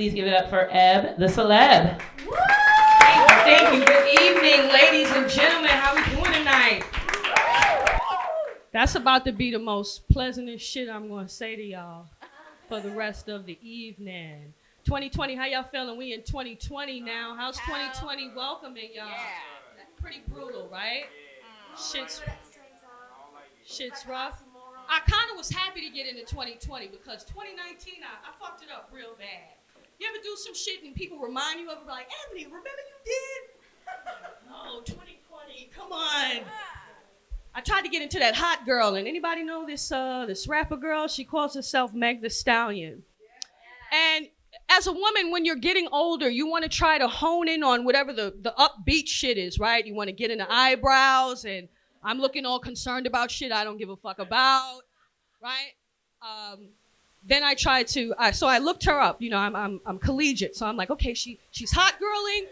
Please give it up for Eb the Celeb. Thank you. Good evening, ladies and gentlemen. How we doing tonight? That's about to be the most pleasantest shit I'm going to say to y'all for the rest of the evening. 2020, how y'all feeling? We in 2020 now. How's 2020 welcoming y'all? Pretty brutal, right? Shit's rough. I kind of was happy to get into 2020 because 2019, I fucked it up real bad. You ever do some shit and people remind you of it, like, Ebony, remember you did? Oh, 2020, come on. I tried to get into that hot girl, and anybody know this rapper girl? She calls herself Eb the Stallion. And as a woman, when you're getting older, you want to try to hone in on whatever the upbeat shit is, right? You want to get into eyebrows, and I'm looking all concerned about shit I don't give a fuck about, right? Then I tried to, so I looked her up. You know, I'm collegiate, so I'm like, okay, she's hot girling.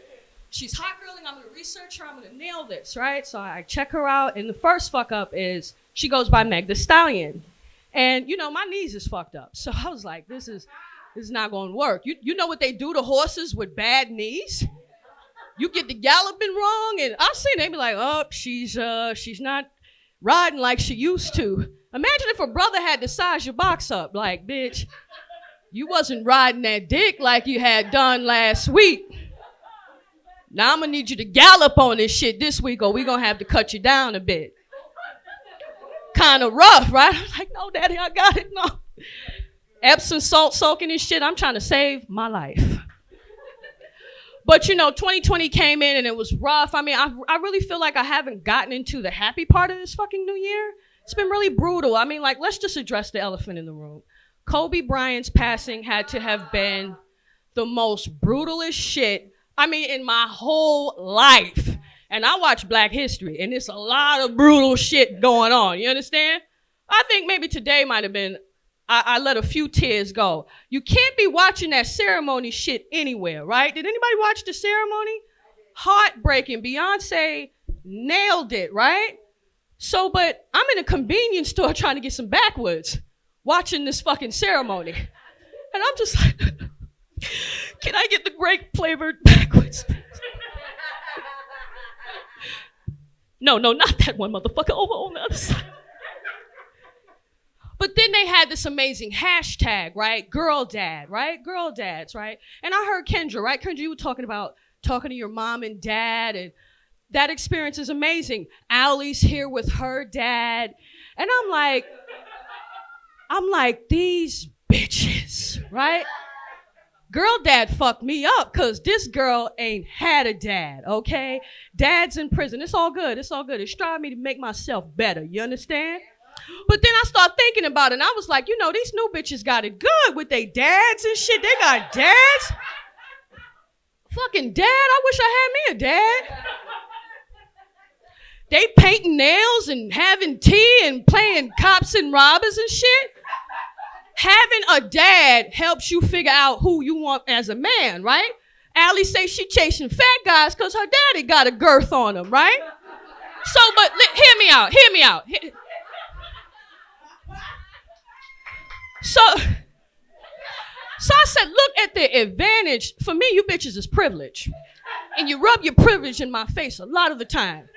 She's hot girling. I'm gonna research her. I'm gonna nail this, right? So I check her out, and the first fuck up is she goes by Eb the Stallion, and you know my knees is fucked up. So I was like, this is not gonna work. You know what they do to horses with bad knees? You get the galloping wrong, and I've seen they be like, oh, she's not riding like she used to. Imagine if a brother had to size your box up, like, bitch, you wasn't riding that dick like you had done last week. Now I'm gonna need you to gallop on this shit this week, or we gonna have to cut you down a bit. Kind of rough, right? I'm like, no, daddy, I got it, no. Epsom salt soaking this shit, I'm trying to save my life. But, you know, 2020 came in and it was rough. I mean, I really feel like I haven't gotten into the happy part of this fucking new year. It's been really brutal. I mean, like, let's just address the elephant in the room. Kobe Bryant's passing had to have been the most brutalest shit, I mean, in my whole life. And I watch Black History, and it's a lot of brutal shit going on. You understand? I think maybe today might have been, I let a few tears go. You can't be watching that ceremony shit anywhere, right? Did anybody watch the ceremony? Heartbreaking. Beyonce nailed it, right? So, but I'm in a convenience store trying to get some backwoods, watching this fucking ceremony. And I'm just like, can I get the grape flavored backwoods? No, not that one, motherfucker, over on the other side. But then they had this amazing hashtag, right? Girl dad, right? Girl dads, right? And I heard Kendra, right? Kendra, you were talking about talking to your mom and dad, and that experience is amazing. Allie's here with her dad. And I'm like, these bitches, right? Girl dad fucked me up because this girl ain't had a dad, okay? Dad's in prison. It's all good. It's all good. It's driving me to make myself better. You understand? But then I started thinking about it, and I was like, you know, these new bitches got it good with their dads and shit. They got dads. Fucking dad. I wish I had me a dad. They painting nails and having tea and playing cops and robbers and shit. Having a dad helps you figure out who you want as a man, right? Allie say she chasing fat guys because her daddy got a girth on him, right? So, but hear me out. So I said, look at the advantage. For me, you bitches is privilege. And you rub your privilege in my face a lot of the time.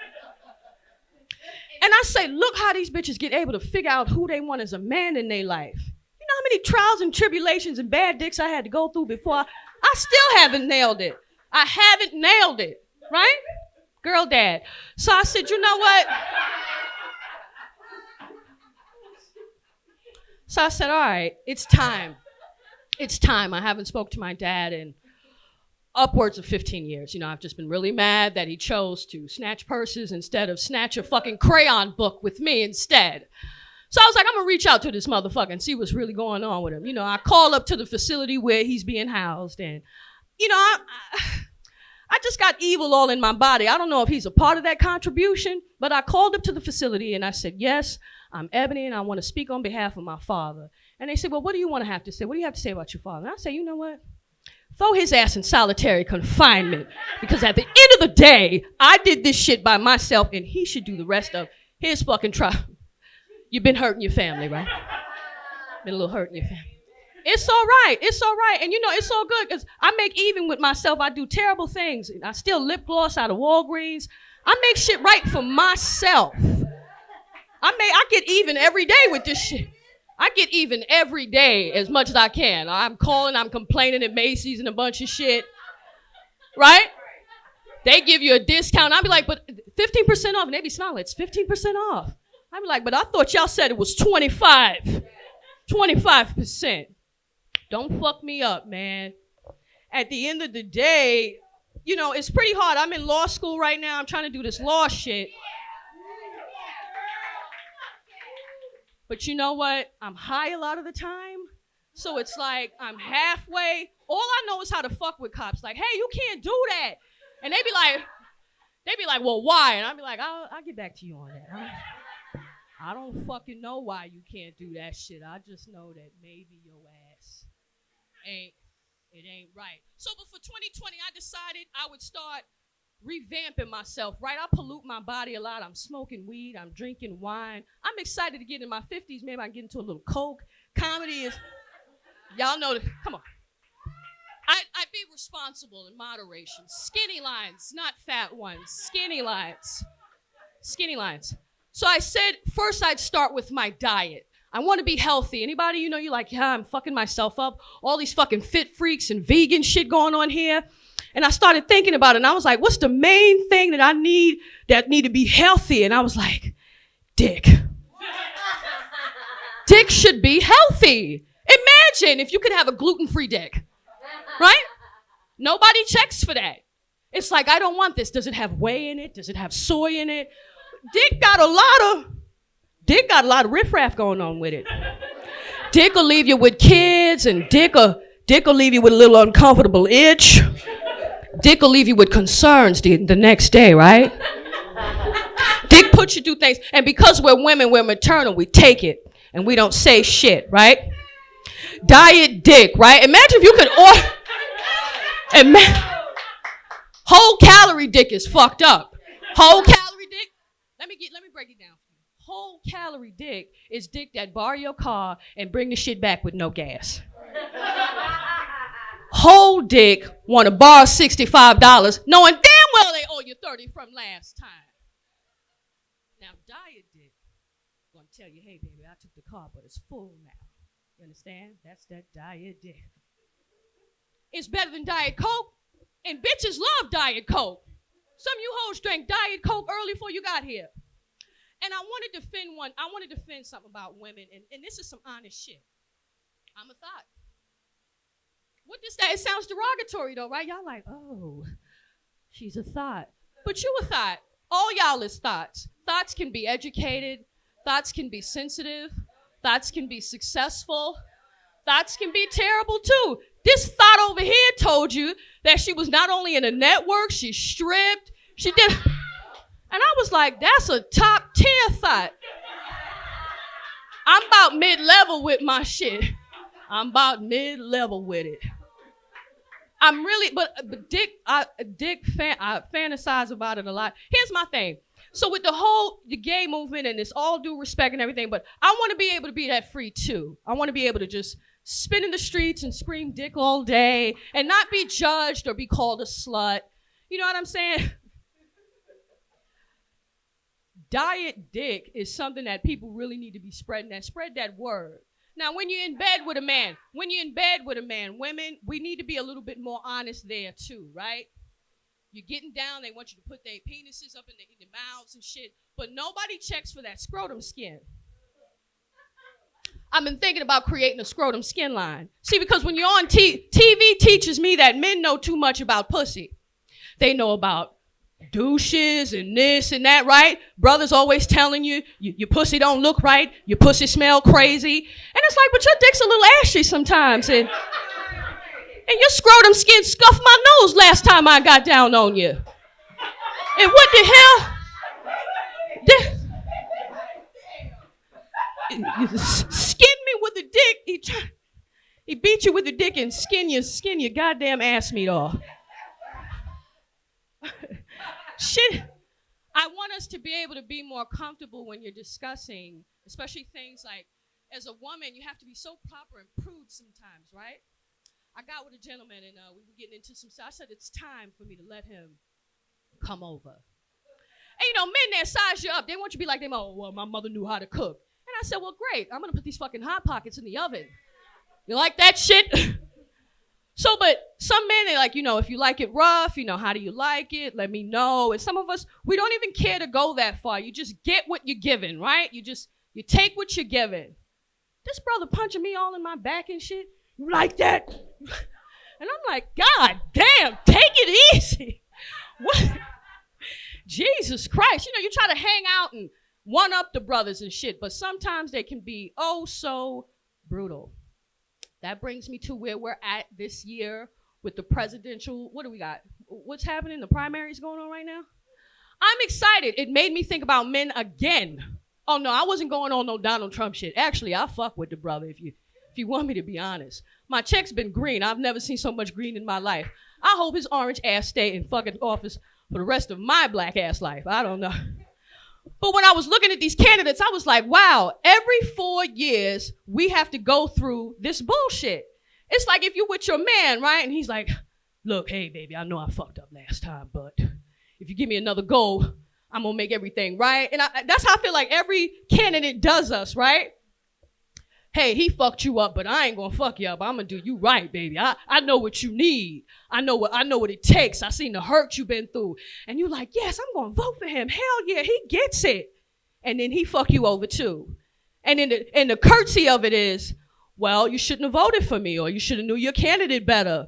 And I say, look how these bitches get able to figure out who they want as a man in their life. You know how many trials and tribulations and bad dicks I had to go through before I still haven't nailed it. I haven't nailed it, right? Girl dad. So I said, you know what? So I said, all right, it's time. It's time. I haven't spoke to my dad in upwards of 15 years. You know, I've just been really mad that he chose to snatch purses instead of snatch a fucking crayon book with me instead. So I was like, I'm gonna reach out to this motherfucker and see what's really going on with him. You know, I call up to the facility where he's being housed, and, you know, I just got evil all in my body. I don't know if he's a part of that contribution, but I called up to the facility and I said, yes, I'm Ebony and I want to speak on behalf of my father. And they said, well, what do you want to have to say? What do you have to say about your father? And I say, you know what? Throw his ass in solitary confinement, because at the end of the day, I did this shit by myself and he should do the rest of his fucking trial. You've been hurting your family, right? Been a little hurting your family. It's all right. It's all right. And you know, it's all good because I make even with myself. I do terrible things. I steal lip gloss out of Walgreens. I make shit right for myself. I get even every day with this shit. I get even every day as much as I can. I'm calling, I'm complaining at Macy's and a bunch of shit. Right? They give you a discount. I'll be like, but 15% off. And they be smiling, it's 15% off. I'll be like, but I thought y'all said it was 25%. Don't fuck me up, man. At the end of the day, you know, it's pretty hard. I'm in law school right now. I'm trying to do this law shit. But you know what? I'm high a lot of the time. So it's like I'm halfway. All I know is how to fuck with cops. Like, hey, you can't do that. And they be like, well, why? And I'll be like, I'll get back to you on that. I don't fucking know why you can't do that shit. I just know that maybe your ass ain't right. So, but for 2020, I decided I would start revamping myself, right? I pollute my body a lot. I'm smoking weed. I'm drinking wine. I'm excited to get in my 50s. Maybe I can get into a little coke. Comedy is, y'all know that. Come on. I'd be responsible in moderation. Skinny lines, not fat ones. Skinny lines. Skinny lines. So I said, first I'd start with my diet. I want to be healthy. Anybody, you know, you're like, yeah, I'm fucking myself up. All these fucking fit freaks and vegan shit going on here. And I started thinking about it, and I was like, what's the main thing that I need to be healthy? And I was like, dick. Dick should be healthy. Imagine if you could have a gluten-free dick, right? Nobody checks for that. It's like, I don't want this. Does it have whey in it? Does it have soy in it? Dick got a lot of riffraff going on with it. Dick will leave you with kids, and dick will leave you with a little uncomfortable itch. Dick will leave you with concerns the next day, right? Dick puts you through things, and because we're women, we're maternal, we take it, and we don't say shit, right? Diet dick, right? Imagine if you could whole calorie dick is fucked up. Whole calorie dick. Let me break it down. Whole calorie dick is dick that borrow your car and bring the shit back with no gas. Whole dick want to borrow $65, knowing damn well they owe you $30 from last time. Now diet dick gonna tell you, hey baby, I took the car, but it's full now. You understand? That's that diet dick. It's better than Diet Coke, and bitches love Diet Coke. Some of you hoes drank Diet Coke early before you got here. And I wanted to defend something about women, and this is some honest shit. I'm a thot. What does that? It sounds derogatory though, right? Y'all like, oh, she's a thot. But you a thot. All y'all is thots. Thots can be educated. Thots can be sensitive. Thots can be successful. Thots can be terrible too. This thot over here told you that she was not only in a network, she stripped, she did. And I was like, that's a top tier thot. I'm about mid-level with my shit. I'm about mid-level with it. I'm really, but Dick, I fantasize about it a lot. Here's my thing. So with the gay movement and it's all due respect and everything, but I want to be able to be that free too. I want to be able to just spin in the streets and scream dick all day and not be judged or be called a slut. You know what I'm saying? Diet dick is something that people really need to be spreading that. Spread that word. Now, when you're in bed with a man, women, we need to be a little bit more honest there too, right? You're getting down, they want you to put their penises up in their mouths and shit, but nobody checks for that scrotum skin. I've been thinking about creating a scrotum skin line. See, because when you're on TV teaches me that men know too much about pussy. They know about douches and this and that, right? Brothers always telling you, your pussy don't look right, your pussy smell crazy. And it's like, but your dick's a little ashy sometimes. And your scrotum skin scuffed my nose last time I got down on you. And what the hell? Skin me with a dick. He beat you with a dick and skin your goddamn ass meat off. Shit. I want us to be able to be more comfortable when you're discussing, especially things like as a woman, you have to be so proper and prude sometimes, right? I got with a gentleman, and we were getting into some stuff. I said, it's time for me to let him come over. And, you know, men there size you up. They want you to be like them. Oh, well, my mother knew how to cook. And I said, well, great. I'm going to put these fucking Hot Pockets in the oven. You like that shit? So, but some men, they like, you know, if you like it rough, you know, how do you like it? Let me know. And some of us, we don't even care to go that far. You just get what you're given, right? You take what you're given. This brother punching me all in my back and shit. You like that? And I'm like, God damn, take it easy. What? Jesus Christ. You know, you try to hang out and one up the brothers and shit, but sometimes they can be oh so brutal. That brings me to where we're at this year with the presidential, what do we got? What's happening? The primaries going on right now? I'm excited. It made me think about men again. Oh no, I wasn't going on no Donald Trump shit. Actually, I fuck with the brother if you want me to be honest. My check's been green. I've never seen so much green in my life. I hope his orange ass stay in fucking office for the rest of my black ass life. I don't know. But when I was looking at these candidates, I was like, wow, every 4 years, we have to go through this bullshit. It's like if you're with your man, right? And he's like, look, hey, baby, I know I fucked up last time, but if you give me another go, I'm going to make everything right. And that's how I feel like every candidate does us, right? Hey, he fucked you up, but I ain't going to fuck you up. I'm going to do you right, baby. I know what you need. I know what it takes. I seen the hurt you've been through. And you're like, yes, I'm going to vote for him. Hell yeah, he gets it. And then he fuck you over too. And then the curtsy of it is, well, you shouldn't have voted for me, or you should have knew your candidate better.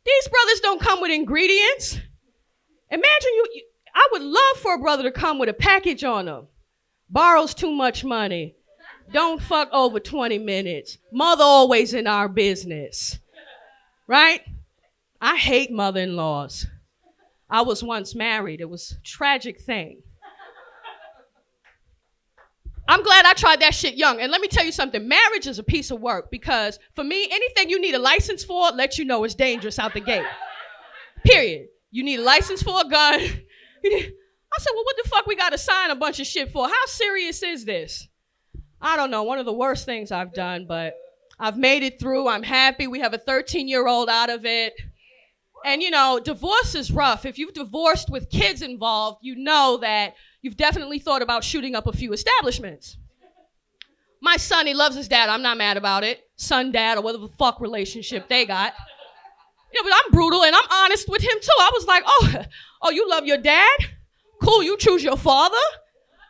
These brothers don't come with ingredients. Imagine I would love for a brother to come with a package on him. Borrows too much money. Don't fuck over 20 minutes. Mother always in our business. Right? I hate mother-in-laws. I was once married. It was a tragic thing. I'm glad I tried that shit young. And let me tell you something. Marriage is a piece of work because for me, anything you need a license for, let you know it's dangerous out the gate. Period. You need a license for a gun. I said, well, what the fuck we got to sign a bunch of shit for? How serious is this? I don't know, one of the worst things I've done, but I've made it through. I'm happy. We have a 13-year-old out of it. And, you know, divorce is rough. If you've divorced with kids involved, you know that you've definitely thought about shooting up a few establishments. My son, he loves his dad. I'm not mad about it. Son, dad, or whatever the fuck relationship they got. Yeah, but I'm brutal, and I'm honest with him, too. I was like, oh, you love your dad? Cool, you choose your father?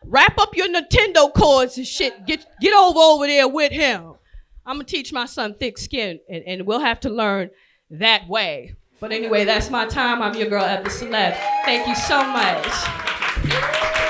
Wrap up your Nintendo cords and shit. Get over there with him. I'm going to teach my son thick skin, and we'll have to learn that way. But anyway, that's my time. I'm your girl, Eb the Celeb. Thank you so much.